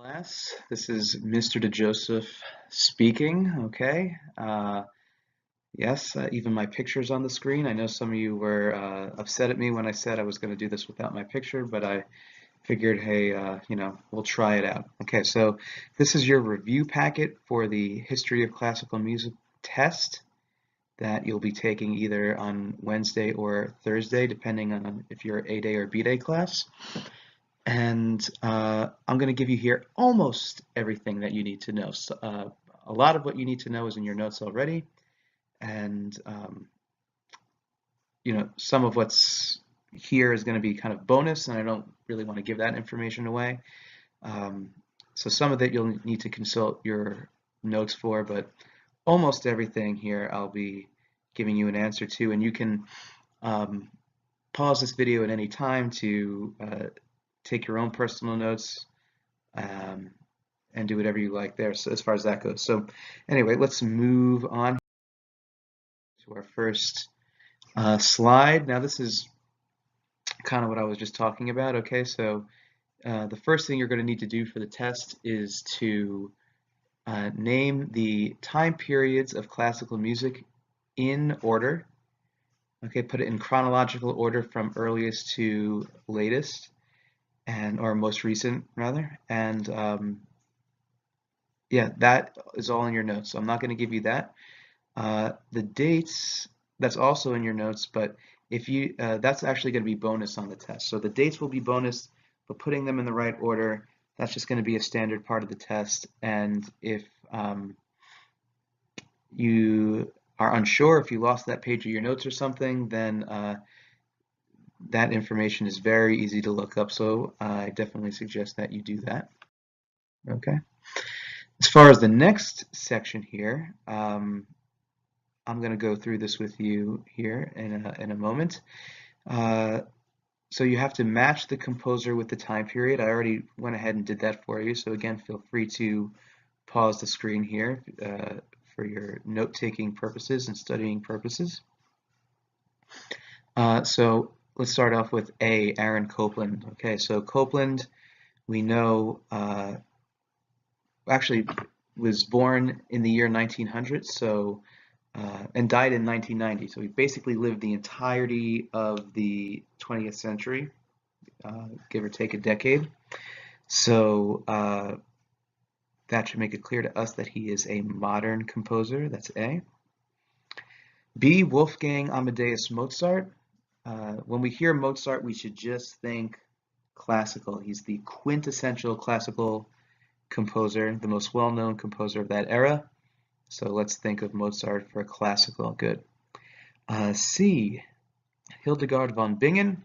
Class, this is Mr. DeJoseph speaking. Okay. Yes, even my picture's on the screen. I know some of you were upset at me when I said I was going to do this without my picture, but I figured, hey, we'll try it out. Okay, so this is your review packet for the History of Classical Music test that you'll be taking either on Wednesday or Thursday, depending on if you're A day or B day class. And I'm going to give you here almost everything that you need to know. So, a lot of what you need to know is in your notes already, and some of what's here is going to be kind of bonus, and I don't really want to give that information away. Um, so some of it you'll need to consult your notes for, but almost everything here I'll be giving you an answer to, and you can pause this video at any time to take your own personal notes um, and do whatever you like there, so as far as that goes. So anyway, let's move on to our first slide. Now this is kind of what I was just talking about. Okay, so the first thing you're going to need to do for the test is to name the time periods of classical music in order. Okay, put it in chronological order from earliest to latest, or most recent rather, and yeah, that is all in your notes. So I'm not going to give you that. The dates, that's also in your notes, but if you that's actually going to be bonus on the test. So the dates will be bonus, but putting them in the right order, that's just going to be a standard part of the test. And if you are unsure, if you lost that page of your notes or something, then that information is very easy to look up. So I definitely suggest that you do that. Okay. As far as the next section here, I'm going to go through this with you here in a moment. So you have to match the composer with the time period. I already went ahead and did that for you. So again, feel free to pause the screen here for your note-taking purposes and studying purposes. So let's start off with A, Aaron Copland. Okay, so Copland, we know, actually was born in the year 1900, so and died in 1990. So he basically lived the entirety of the 20th century, give or take a decade. So that should make it clear to us that he is a modern composer. That's A. B, Wolfgang Amadeus Mozart. When we hear Mozart, we should just think classical. He's the quintessential classical composer, the most well-known composer of that era. So let's think of Mozart for classical. Good. C, Hildegard von Bingen.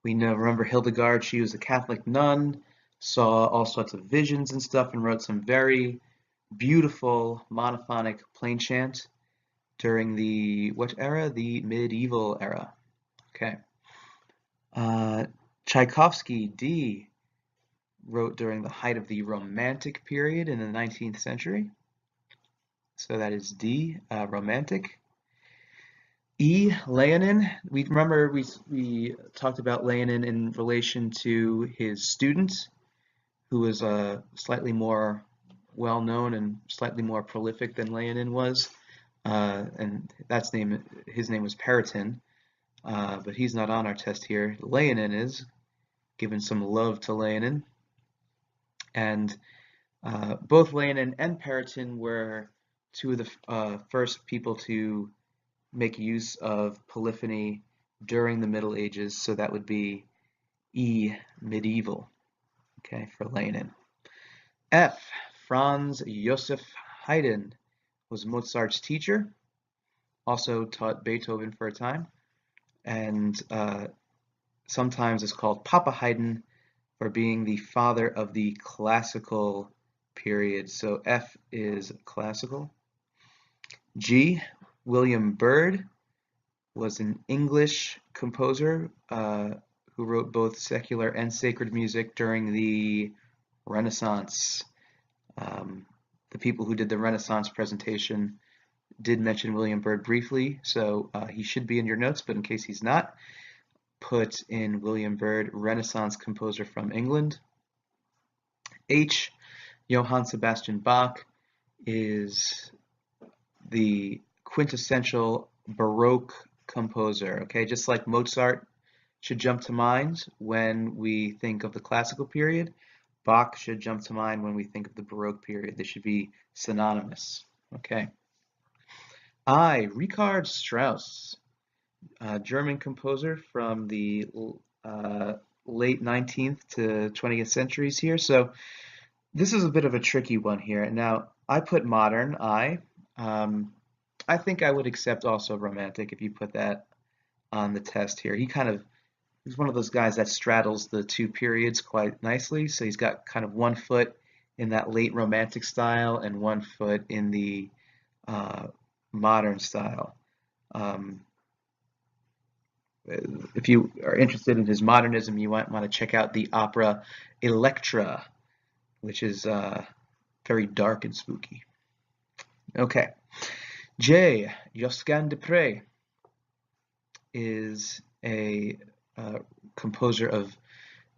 We remember Hildegard, she was a Catholic nun, saw all sorts of visions and stuff, and wrote some very beautiful monophonic plain chant during the, what era? The medieval era. Okay. Tchaikovsky, D, wrote during the height of the Romantic period in the 19th century. So that is D, Romantic. E, Leonin. We remember we talked about Leonin in relation to his student, who was slightly more well known and slightly more prolific than Leonin was, and his name was Peretin, but he's not on our test here. Leonin is, given some love to Leonin, and both Leonin and Peretin were two of the first people to make use of polyphony during the Middle Ages, so that would be E, medieval, okay, for Leonin. F, Franz Joseph Haydn was Mozart's teacher, also taught Beethoven for a time, and sometimes is called Papa Haydn for being the father of the classical period. So F is classical. G, William Byrd was an English composer who wrote both secular and sacred music during the Renaissance. The people who did the Renaissance presentation did mention William Byrd briefly, so he should be in your notes, but in case he's not, put in William Byrd, Renaissance composer from England. H. Johann Sebastian Bach is the quintessential Baroque composer, okay? Just like Mozart should jump to mind when we think of the classical period, Bach should jump to mind when we think of the Baroque period. They should be synonymous, okay? I. Richard Strauss, German composer from the late 19th to 20th centuries here. So this is a bit of a tricky one here. Now, I put modern, I think I would accept also romantic if you put that on the test here. He's one of those guys that straddles the two periods quite nicely. So he's got kind of one foot in that late romantic style and one foot in the modern style. If you are interested in his modernism, you might want to check out the opera Elektra, which is very dark and spooky. Okay. J. Josquin des Prez is a composer of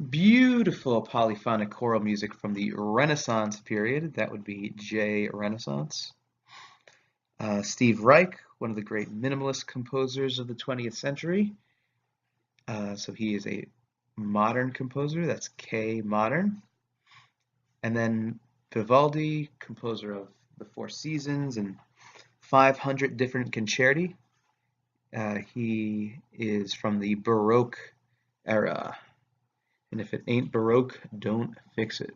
beautiful polyphonic choral music from the Renaissance period. That would be J. Renaissance. Steve Reich, one of the great minimalist composers of the 20th century. So he is a modern composer. That's K. Modern. And then Vivaldi, composer of the Four Seasons and 500 different concerti. He is from the Baroque era. And if it ain't Baroque, don't fix it.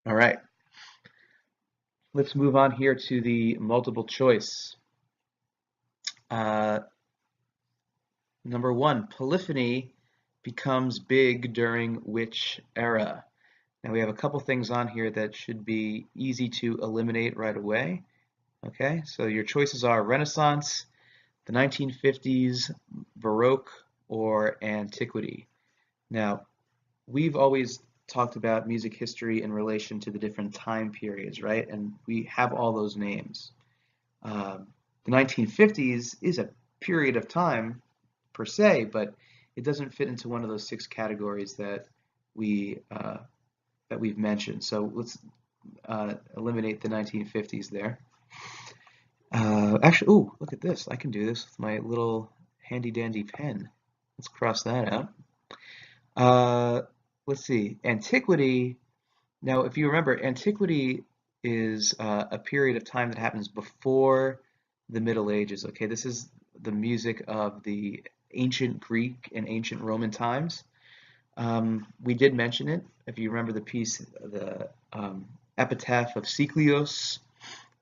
All right. Let's move on here to the multiple choice. Number one, polyphony becomes big during which era? Now we have a couple things on here that should be easy to eliminate right away. Okay, so your choices are Renaissance, the 1950s, Baroque, or Antiquity. Now, we've always talked about music history in relation to the different time periods, right? And we have all those names. The 1950s is a period of time per se, but it doesn't fit into one of those 6 categories that we've mentioned. So let's eliminate the 1950s there. Actually, oh, look at this. I can do this with my little handy dandy pen. Let's cross that out. Let's see. Antiquity. Now, if you remember, antiquity is a period of time that happens before the Middle Ages. Okay, this is the music of the ancient Greek and ancient Roman times. We did mention it. If you remember the piece, the epitaph of Cyclios,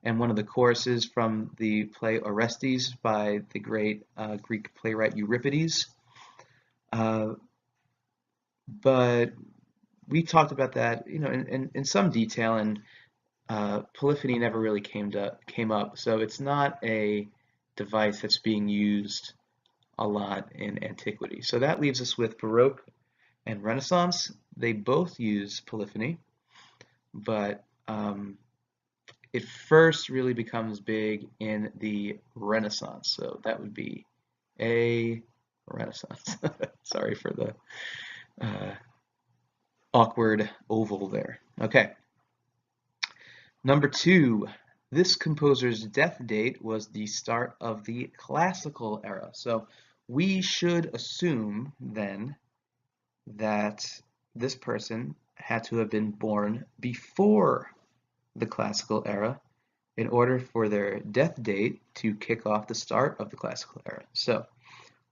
and one of the choruses from the play Orestes by the great Greek playwright Euripides. But we talked about that, you know, in some detail, and polyphony never really came up. So it's not a device that's being used a lot in antiquity. So that leaves us with Baroque and Renaissance. They both use polyphony, but it first really becomes big in the Renaissance. So that would be a Renaissance. Sorry for the awkward oval there. Okay. Number 2, this composer's death date was the start of the classical era. So we should assume then that this person had to have been born before the classical era in order for their death date to kick off the start of the classical era. So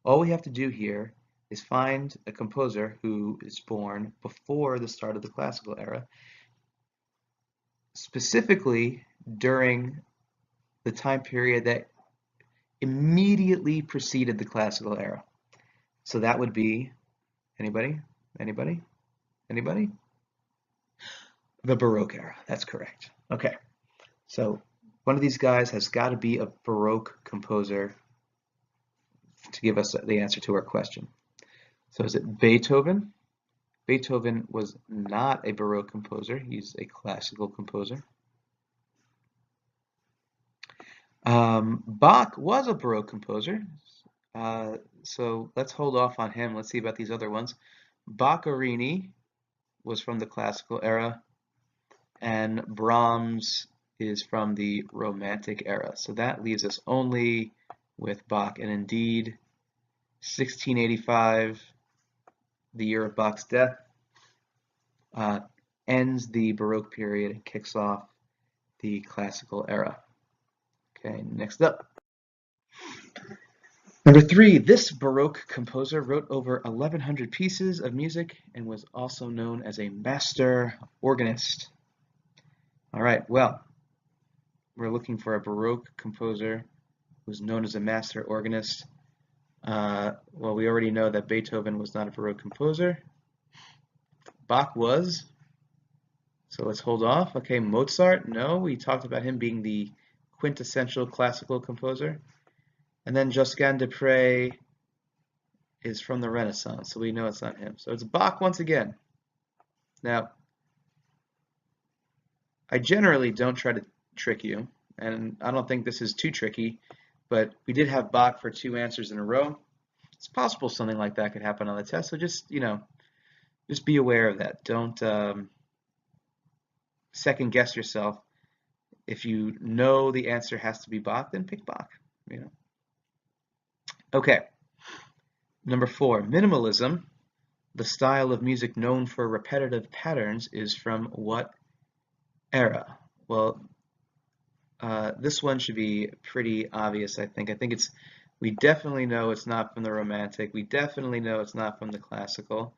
all we have to do here is find a composer who is born before the start of the classical era, specifically during the time period that immediately preceded the classical era. So that would be, anybody? Anybody? Anybody? The Baroque era. That's correct. Okay. So one of these guys has got to be a Baroque composer to give us the answer to our question. So is it Beethoven? Beethoven was not a Baroque composer. He's a classical composer. Bach was a Baroque composer. So let's hold off on him. Let's see about these other ones. Boccherini was from the classical era. and Brahms is from the Romantic era. So that leaves us only with Bach, and indeed 1685, the year of Bach's death, ends the Baroque period and kicks off the classical era. Okay, next up. Number 3, this Baroque composer wrote over 1,100 pieces of music and was also known as a master organist. All right, well, we're looking for a Baroque composer who's known as a master organist. Well, we already know that Beethoven was not a Baroque composer. Bach was, so let's hold off. Okay, Mozart, no, we talked about him being the quintessential classical composer. And then Josquin des Prez is from the Renaissance, so we know it's not him. So it's Bach once again. Now, I generally don't try to trick you, and I don't think this is too tricky, but we did have Bach for 2 answers in a row. It's possible something like that could happen on the test, so just, just be aware of that. Don't second guess yourself. If you know the answer has to be Bach, then pick Bach. Okay. Number 4, minimalism, the style of music known for repetitive patterns, is from what era? Well, this one should be pretty obvious, I think. We definitely know it's not from the Romantic. We definitely know it's not from the Classical.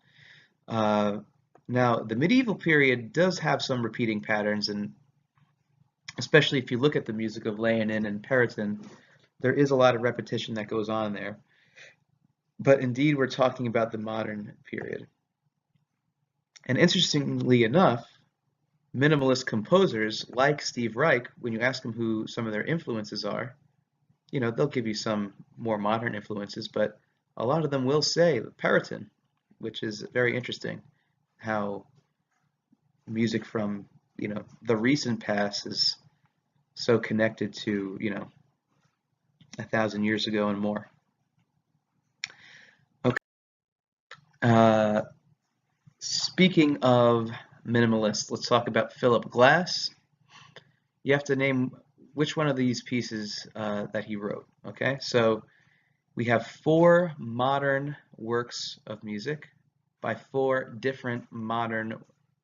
Now, the medieval period does have some repeating patterns, and especially if you look at the music of Leonin and Peretin, there is a lot of repetition that goes on there. But indeed, we're talking about the modern period. And interestingly enough, minimalist composers like Steve Reich, when you ask them who some of their influences are, they'll give you some more modern influences, but a lot of them will say Peretin, which is very interesting, how music from, the recent past is so connected to, 1,000 years ago and more. Okay. Speaking of minimalists, let's talk about Philip Glass. You have to name which one of these pieces that he wrote, okay? So we have 4 modern works of music by 4 different modern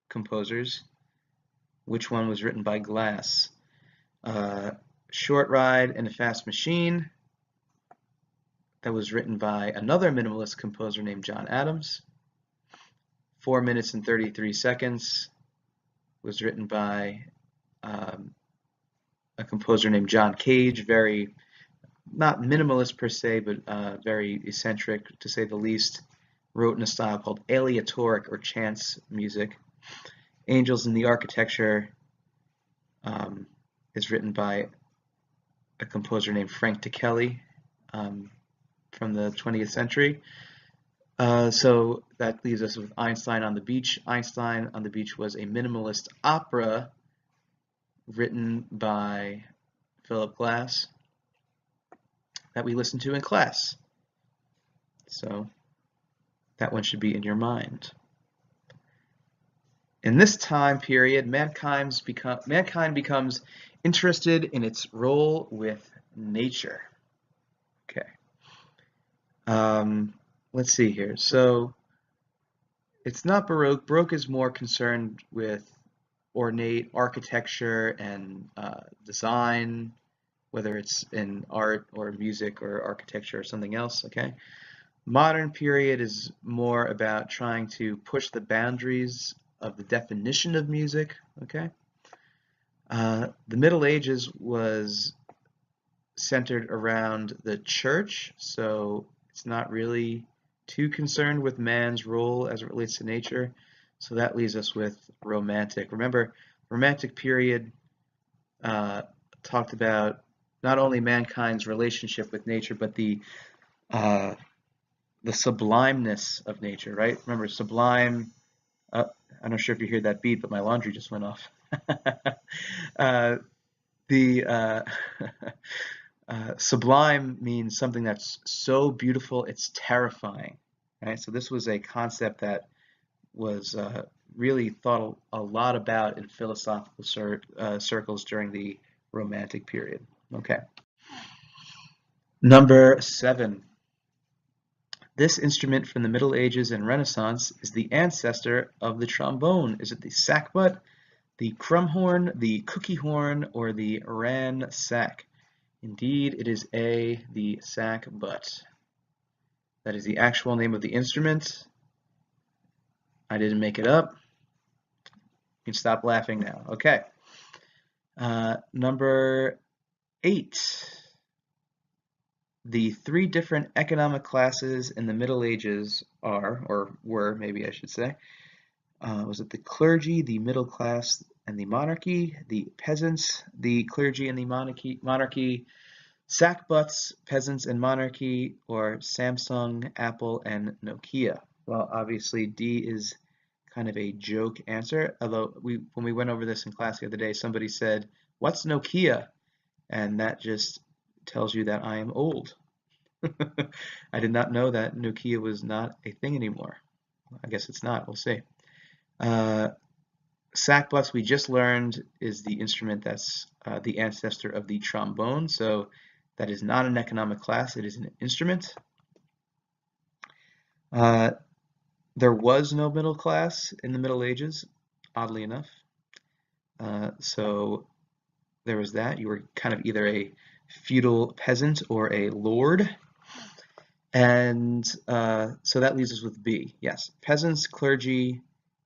composers. Which one was written by Glass? Short Ride in a Fast Machine, that was written by another minimalist composer named John Adams. 4 minutes and 33 seconds was written by a composer named John Cage, very, not minimalist per se, but very eccentric to say the least, wrote in a style called aleatoric or chance music. Angels in the Architecture is written by a composer named Frank Ticheli from the 20th century. So that leaves us with Einstein on the Beach. Einstein on the Beach was a minimalist opera written by Philip Glass that we listened to in class. So that one should be in your mind. In this time period, mankind becomes interested in its role with nature. Okay. Let's see here. So it's not Baroque. Baroque is more concerned with ornate architecture and design, whether it's in art or music or architecture or something else, okay? Modern period is more about trying to push the boundaries of the definition of music, okay? The Middle Ages was centered around the church, so it's not really too concerned with man's role as it relates to nature. So that leaves us with Romantic. Remember, Romantic period talked about not only mankind's relationship with nature, but the sublimeness of nature, right? Remember, sublime. I'm not sure if you hear that beat, but my laundry just went off. Sublime means something that's so beautiful it's terrifying, right? So this was a concept that was really thought a lot about in philosophical circles during the Romantic period. Okay. Number 7. This instrument from the Middle Ages and Renaissance is the ancestor of the trombone. Is it the sackbut, the crumhorn, the cookie horn, or the ransack? Indeed, it is A, the sackbut. That is the actual name of the instrument. I didn't make it up. You can stop laughing now. Okay. Number 8. The 3 different economic classes in the Middle Ages are, or were, maybe I should say, was it the clergy, the middle class, and the monarchy, the peasants, the clergy and the monarchy, sackbuts, peasants and monarchy, or Samsung, Apple, and Nokia? Well, obviously D is kind of a joke answer, although when we went over this in class the other day, somebody said, "What's Nokia?" And that just tells you that I am old. I did not know that Nokia was not a thing anymore. I guess it's not. We'll see. Sackbuts, we just learned, is the instrument that's the ancestor of the trombone. So that is not an economic class. It is an instrument. There was no middle class in the Middle Ages, oddly enough. So there was that. You were kind of either a feudal peasant or a lord. And so that leaves us with B. Yes, peasants, clergy,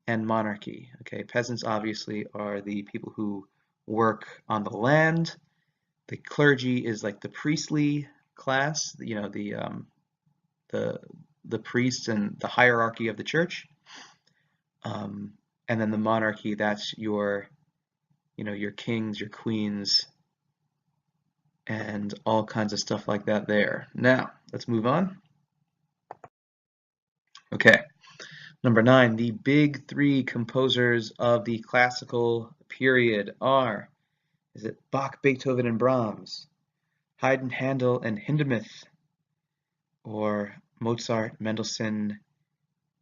and monarchy. Okay, peasants obviously are the people who work on the land. The clergy is like the priestly class, you know, the priests and the hierarchy of the church. And then the monarchy, that's your, you know, your kings, your queens, and all kinds of stuff like that there. Now, let's move on. Okay. Number 9, the big 3 composers of the classical period are, is it Bach, Beethoven, and Brahms, Haydn, Handel, and Hindemith, or Mozart, Mendelssohn,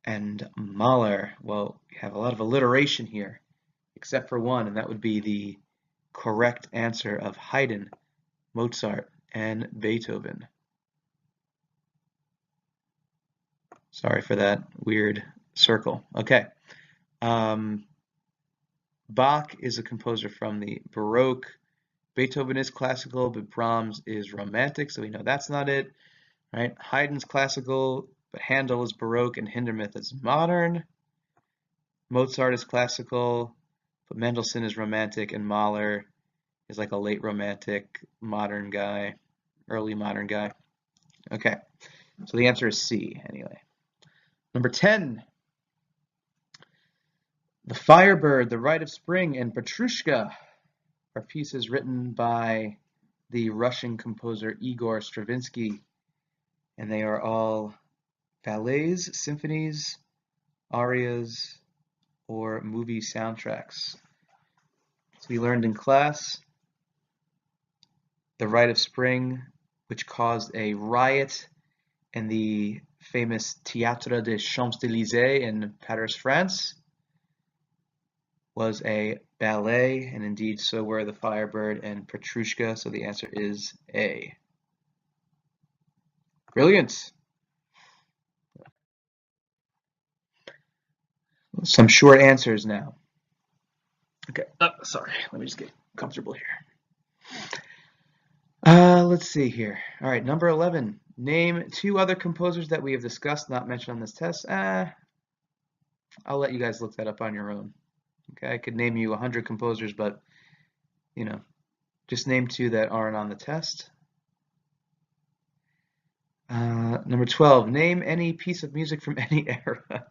and Mahler? Well, we have a lot of alliteration here, except for one, and that would be the correct answer of Haydn, Mozart, and Beethoven. Sorry for that weird circle. Okay. Bach is a composer from the Baroque. Beethoven is classical, but Brahms is romantic, so we know that's not it. Right? Haydn's classical, but Handel is Baroque and Hindemith is modern. Mozart is classical, but Mendelssohn is romantic, and Mahler is like a late romantic, modern guy, early modern guy. Okay, so the answer is C anyway. Number 10. The Firebird, The Rite of Spring, and Petrushka are pieces written by the Russian composer Igor Stravinsky, and they are all ballets, symphonies, arias, or movie soundtracks. So we learned in class The Rite of Spring, which caused a riot in the famous Théâtre des Champs-Élysées in Paris, France, was a ballet, and indeed so were The Firebird and Petrushka, so the answer is A. Brilliant. Some short answers now. Okay, sorry, let me just get comfortable here. Let's see here. All right, number 11. Name 2 other composers that we have discussed, not mentioned on this test. I'll let you guys look that up on your own. Okay, I could name you 100 composers, but, you know, just name 2 that aren't on the test. Number 12. Name any piece of music from any era.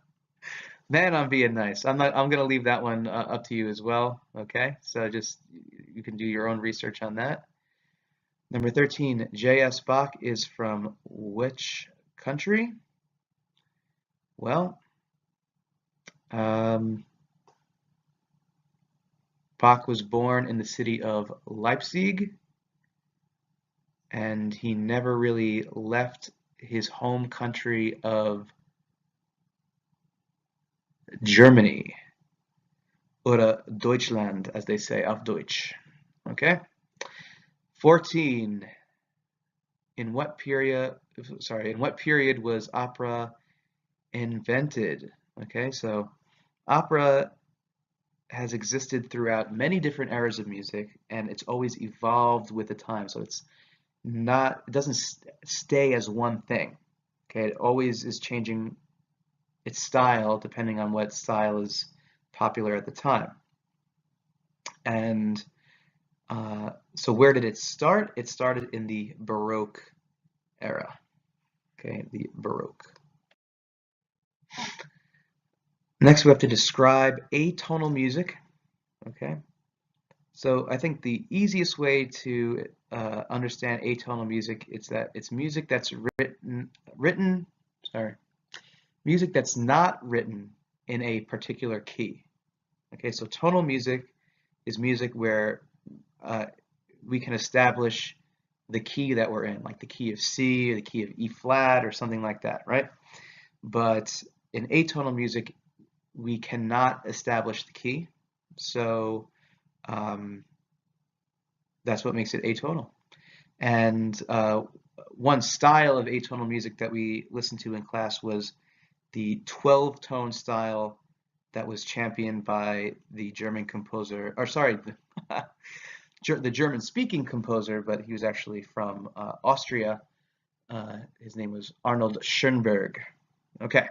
Man, I'm being nice. I'm gonna leave that one up to you as well. Okay, so just you can do your own research on that. Number 13, J.S. Bach is from which country? Well, Bach was born in the city of Leipzig, and he never really left his home country of Germany. oder Deutschland, as they say, auf Deutsch. Okay. 14. In what period was opera invented? Okay, so opera has existed throughout many different eras of music, and it's always evolved with the time. So it doesn't stay as one thing. Okay, it always is changing its style depending on what style is popular at the time. And so where did it start? It started in the Baroque era. Okay, the Baroque. Next, we have to describe atonal music. Okay, so I think the easiest way to understand atonal music is that it's music that's music that's not written in a particular key. Okay, so tonal music is music where we can establish the key that we're in, like the key of C or the key of E flat or something like that, right? But in atonal music, we cannot establish the key, so that's what makes it atonal. And one style of atonal music that we listened to in class was the 12-tone style that was championed by the German composer, or sorry, the German-speaking composer, but he was actually from Austria. His name was Arnold Schoenberg. Okay.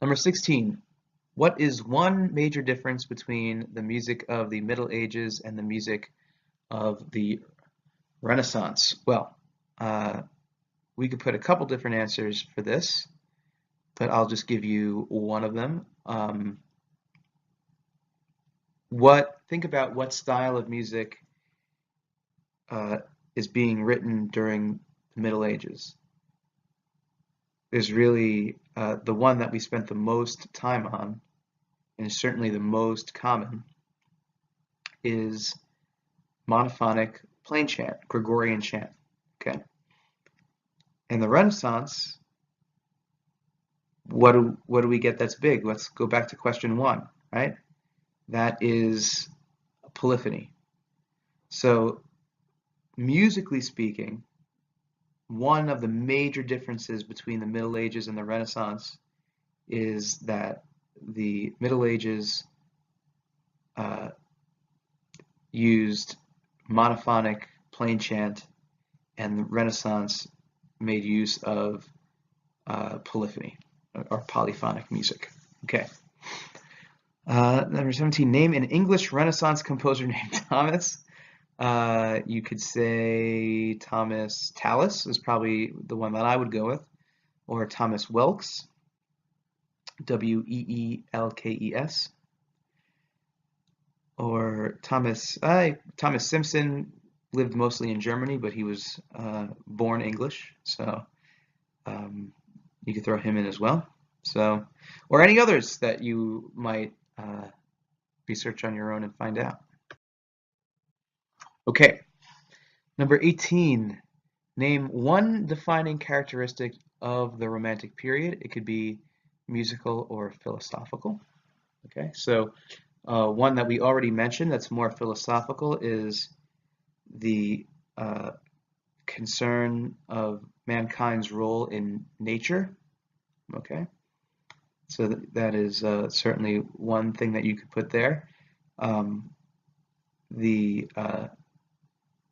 Number 16. What is one major difference between the music of the Middle Ages and the music of the Renaissance? Well, we could put a couple different answers for this, but I'll just give you one of them. Think about what style of music is being written during the Middle Ages. Is really the one that we spent the most time on, and certainly the most common, is monophonic plain chant, Gregorian chant. Okay. In the Renaissance, what do we get that's big? Let's go back to question 1, right? That is polyphony. So musically speaking, one of the major differences between the Middle Ages and the Renaissance is that the Middle Ages used monophonic plain chant, and the Renaissance made use of polyphony or polyphonic music. Okay. Number 17, name an English Renaissance composer named Thomas. You could say Thomas Tallis is probably the one that I would go with, or Thomas Welkes, Weelkes, or Thomas Simpson. Lived mostly in Germany, but he was born English, so you could throw him in as well. So, or any others that you might research on your own and find out. Okay, number 18. Name one defining characteristic of the Romantic period. It could be musical or philosophical. Okay, so one that we already mentioned that's more philosophical is the concern of mankind's role in nature. Okay, so that is certainly one thing that you could put there. The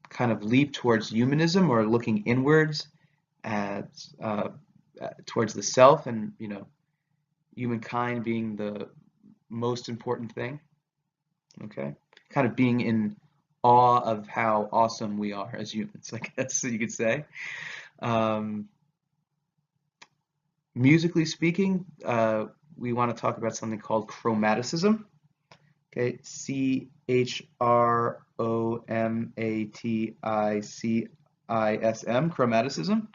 kind of leap towards humanism, or looking inwards towards the self, and humankind being the most important thing. Okay, kind of being in awe of how awesome we are as humans, I guess you could say. Musically speaking, we want to talk about something called chromaticism. Okay, Chromaticism, chromaticism,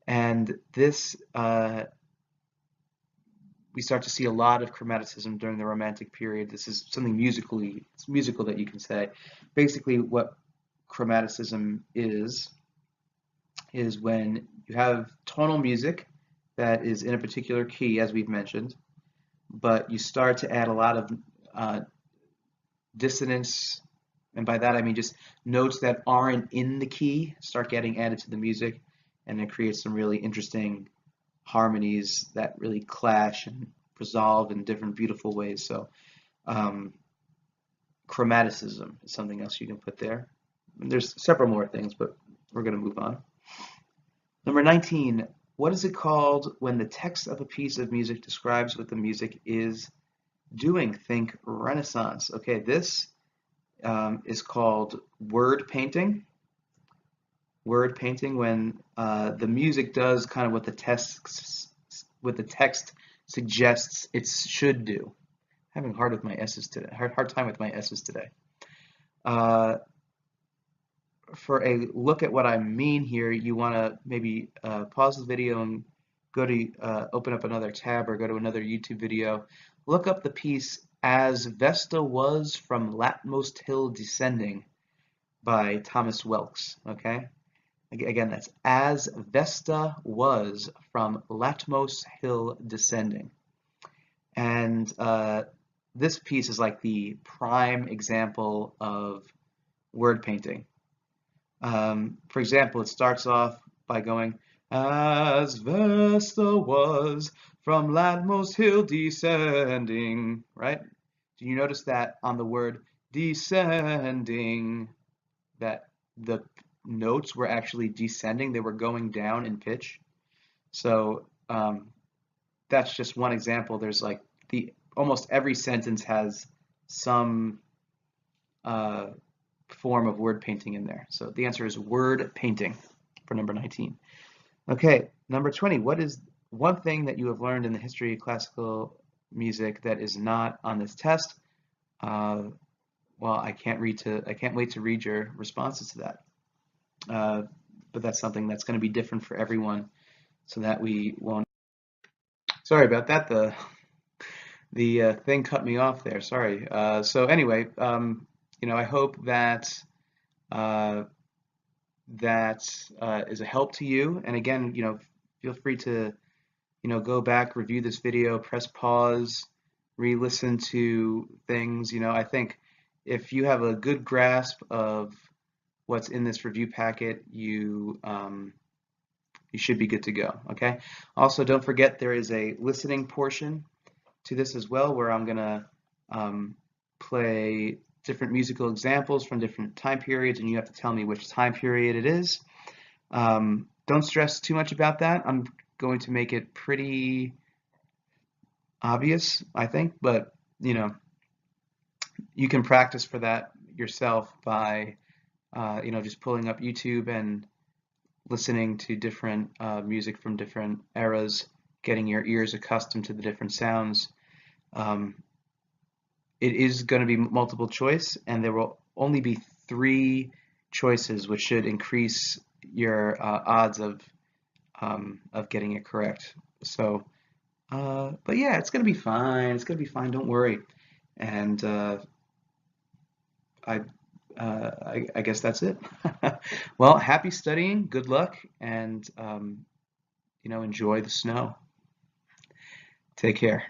and this we start to see a lot of chromaticism during the Romantic period. This is something musical that you can say. Basically, what chromaticism is when you have tonal music that is in a particular key, as we've mentioned, but you start to add a lot of dissonance, and by that I mean just notes that aren't in the key start getting added to the music, and it creates some really interesting harmonies that really clash and resolve in different beautiful ways. So chromaticism is something else you can put there. And there's several more things, but we're going to move on. Number 19, what is it called when the text of a piece of music describes what the music is doing? Think Renaissance. Okay, this is called word painting. Word painting, when the music does kind of what the text suggests it should do. Having hard with my S's today. Hard time with my S's today. For a look at what I mean here, you want to maybe pause the video and go to open up another tab or go to another YouTube video. Look up the piece "As Vesta Was from Latmost Hill Descending" by Thomas Welks. Okay, again, that's "As Vesta Was from Latmost Hill Descending," and this piece is like the prime example of word painting. For example, it starts off by going, "As Vesta was from Latmost Hill descending," right? Do you notice that on the word descending, that the notes were actually descending, they were going down in pitch? So that's just one example. There's like almost every sentence has some form of word painting in there. So the answer is word painting for number 19. Okay, number 20. What is one thing that you have learned in the history of classical music that is not on this test? Well, I can't wait to read your responses to that. But that's something that's going to be different for everyone, so that we won't. Sorry about that. The thing cut me off there. Sorry. So anyway, I hope that is a help to you. And again, feel free to, go back, review this video, press pause, re-listen to things. I think if you have a good grasp of what's in this review packet, you should be good to go. Okay. Also, don't forget there is a listening portion to this as well, where I'm gonna play different musical examples from different time periods, and you have to tell me which time period it is. Don't stress too much about that. I'm going to make it pretty obvious, I think, but you can practice for that yourself by just pulling up YouTube and listening to different music from different eras, getting your ears accustomed to the different sounds. It is going to be multiple choice, and there will only be 3 choices, which should increase your odds of getting it correct. So, but yeah, it's going to be fine. It's going to be fine. Don't worry. And I guess that's it. Well, happy studying. Good luck, and enjoy the snow. Take care.